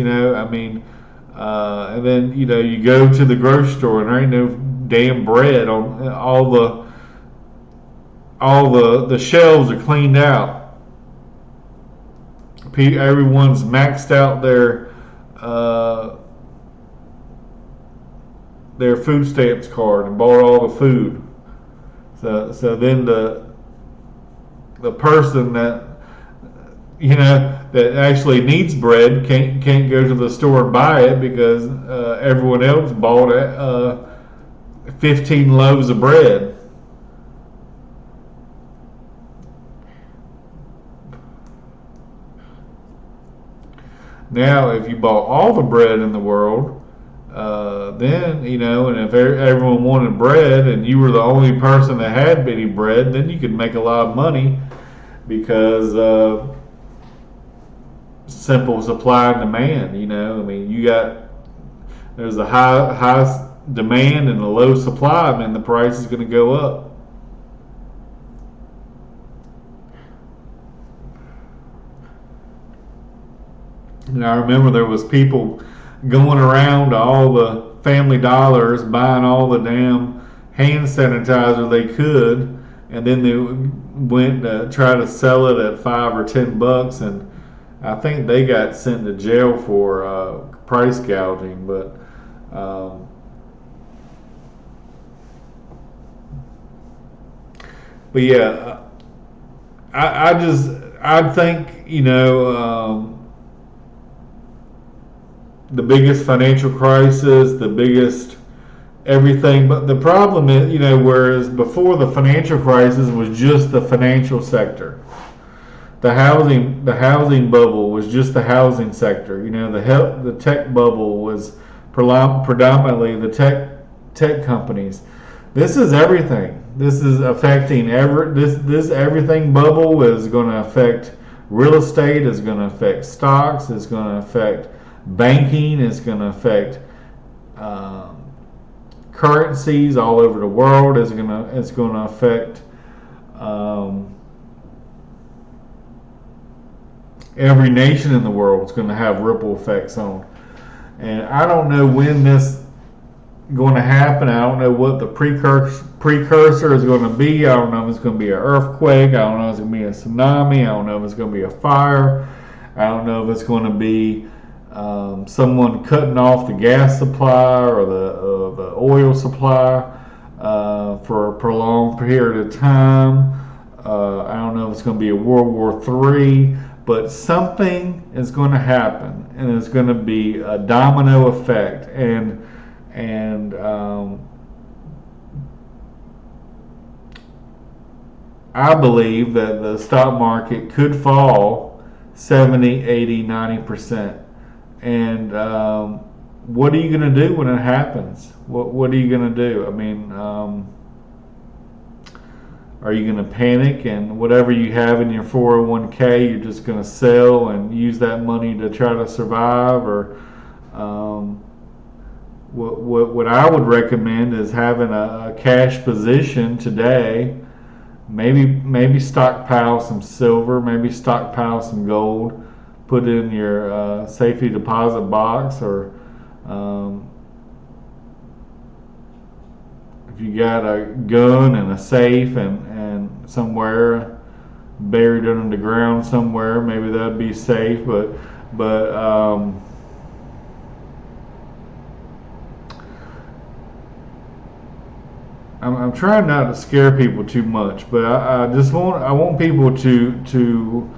And then you go to the grocery store and there ain't no damn bread on all the shelves are cleaned out. Everyone's maxed out their food stamps card and bought all the food. So then the person that actually needs bread can't go to the store and buy it because everyone else bought 15 loaves of bread. Now, if you bought all the bread in the world, then, and if everyone wanted bread and you were the only person that had any bread, then you could make a lot of money because simple supply and demand. There's a high demand and a low supply, and the price is going to go up. And I remember there was people going around to all the Family Dollars buying all the damn hand sanitizer they could, and then they went to try to sell it at $5 or $10, and I think they got sent to jail for price gouging. But yeah, I think the biggest financial crisis, the biggest everything. But the problem is, whereas before the financial crisis was just the financial sector, the housing bubble was just the housing sector. The tech bubble was predominantly the tech companies. This is everything. This is affecting this everything bubble is going to affect real estate. Is going to affect stocks. Is going to affect banking. Is going to affect currencies all over the world. It's going to affect every nation in the world. Is going to have ripple effects on. And I don't know when this going to happen. I don't know what the precursor is going to be. I don't know if it's going to be an earthquake. I don't know if it's going to be a tsunami. I don't know if it's going to be a fire. I don't know if it's going to be someone cutting off the gas supply or the oil supply for a prolonged period of time. I don't know if it's going to be a World War III, but something is going to happen, and it's going to be a domino effect. And I believe that the stock market could fall 70, 80, 90%. And what are you going to do when it happens? What are you going to do? I mean, are you going to panic and whatever you have in your 401k, you're just going to sell and use that money to try to survive? Or what I would recommend is having a cash position today. Maybe stockpile some silver, maybe stockpile some gold, put it in your safety deposit box, or if you got a gun and a safe and somewhere buried under the ground somewhere, maybe that'd be safe. But I'm trying not to scare people too much, but I want people to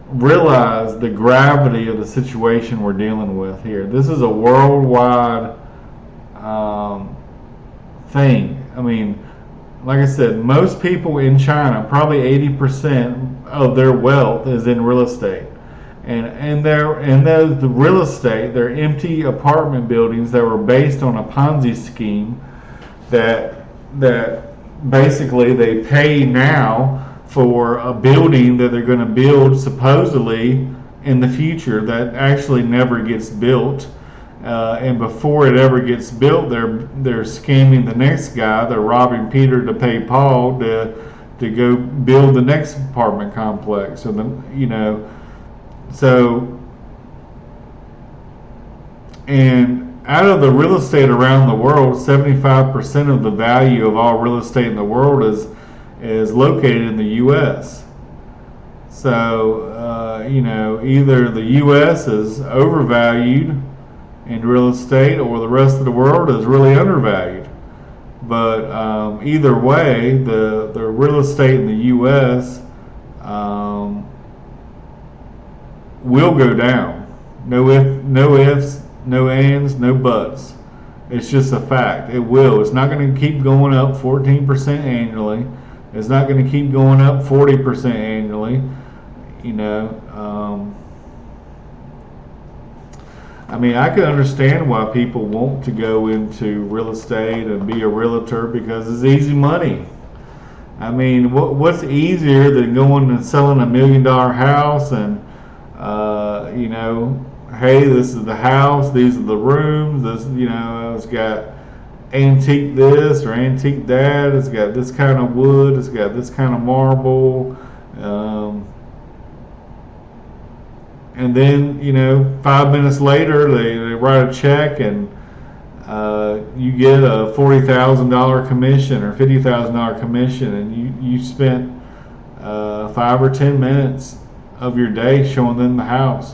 realize the gravity of the situation we're dealing with here. This is a worldwide thing. I mean, like I said, most people in China, probably 80% of their wealth is in real estate. And the real estate, they're empty apartment buildings that were based on a Ponzi scheme that basically they pay now for a building that they're going to build supposedly in the future that actually never gets built. And before it ever gets built, they're scamming the next guy. They're robbing Peter to pay Paul to go build the next apartment complex. So And out of the real estate around the world, 75% of the value of all real estate in the world is located in the U.S. So, either the U.S. is overvalued in real estate, or the rest of the world is really undervalued. But either way, the real estate in the U.S. Will go down. No ifs, no ands, no buts. It's just a fact. It will. It's not going to keep going up 14% annually. It's not going to keep going up 40% annually. I can understand why people want to go into real estate and be a realtor, because it's easy money. What's easier than going and selling $1 million house and, hey, this is the house, these are the rooms, it's got antique this or antique that, it's got this kind of wood, it's got this kind of marble, and then 5 minutes later they write a check and you get a $40,000 commission or $50,000 commission, and you spent 5 or 10 minutes of your day showing them the house.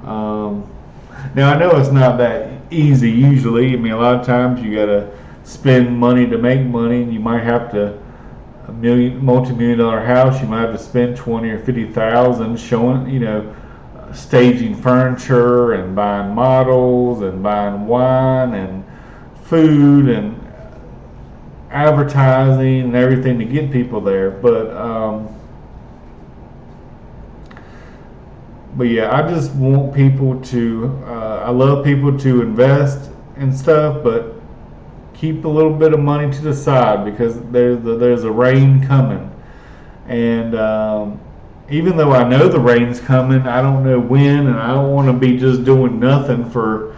Now I know it's not that easy usually. A lot of times you gotta spend money to make money, and you might have to multi-million dollar house. You might have to spend 20 or 50,000 showing, staging furniture and buying models and buying wine and food and advertising and everything to get people there. But yeah, I just want people to, I love people to invest in stuff, but keep a little bit of money to the side, because there's a rain coming. And even though I know the rain's coming, I don't know when, and I don't want to be just doing nothing for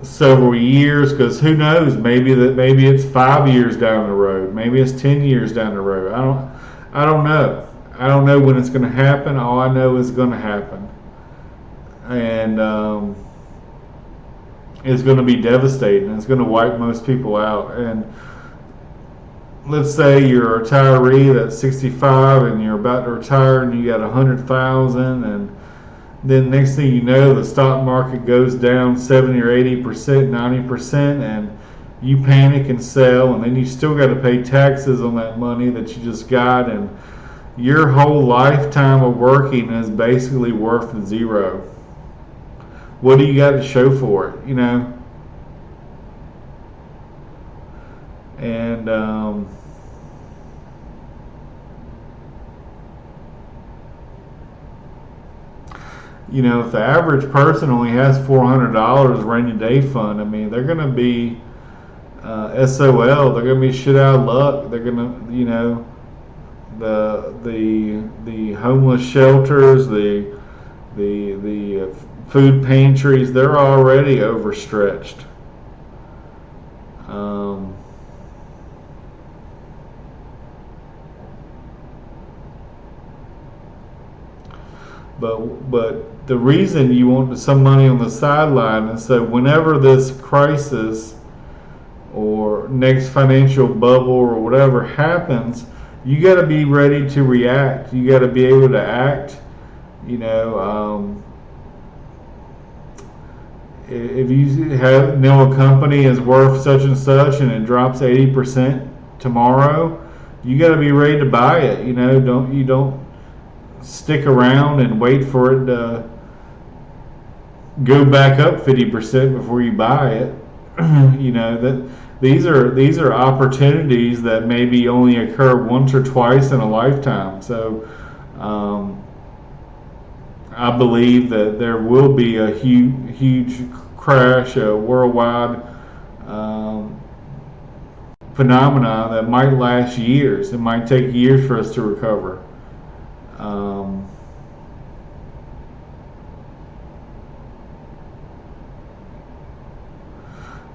several years, because who knows, maybe it's 5 years down the road, maybe it's 10 years down the road. I don't know. I don't know when it's going to happen. All I know is going to happen, and it's going to be devastating. It's going to wipe most people out. And let's say you're a retiree that's 65 and you're about to retire and you got 100,000, and then next thing you know, the stock market goes down 70 or 80%, 90%, and you panic and sell, and then you still got to pay taxes on that money that you just got, and your whole lifetime of working is basically worth zero. What do you got to show for it, And if the average person only has $400 rainy day fund, they're going to be SOL. They're going to be shit out of luck. They're going to, the homeless shelters, the food pantries, they're already overstretched. But the reason you want some money on the sideline is so whenever this crisis or next financial bubble or whatever happens, you got to be ready to react. You got to be able to act. If you know a company is worth such and such and it drops 80% tomorrow, you got to be ready to buy it. Don't stick around and wait for it to go back up 50% before you buy it. That these are opportunities that maybe only occur once or twice in a lifetime. So I believe that there will be a huge crash, a worldwide phenomena that might last years. It might take years for us to recover.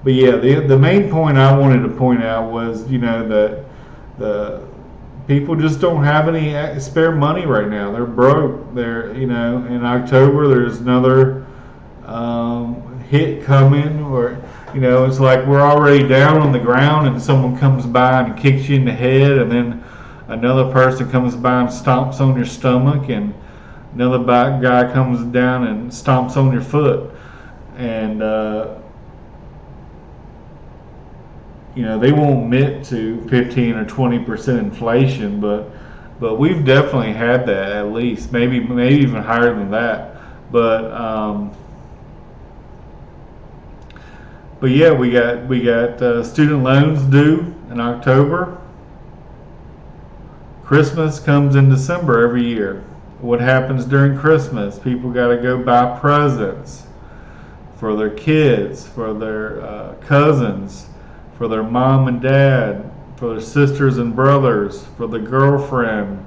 But yeah, the main point I wanted to point out was, that the people just don't have any spare money right now. They're broke. They're, in October there's another hit coming, or it's like we're already down on the ground and someone comes by and kicks you in the head, and then another person comes by and stomps on your stomach, and another guy comes down and stomps on your foot, and they won't admit to 15 or 20% inflation, but we've definitely had that, at least maybe even higher than that. But yeah, we got student loans due in October. Christmas comes in December every year. What happens during Christmas? People got to go buy presents for their kids, for their cousins, for their mom and dad, for their sisters and brothers, for the girlfriend,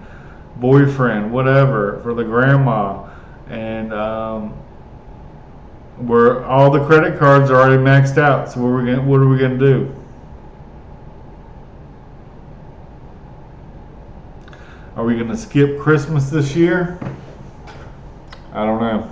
boyfriend, whatever, for the grandma, and where all the credit cards are already maxed out. So what are we gonna do? Are we gonna skip Christmas this year? I don't know.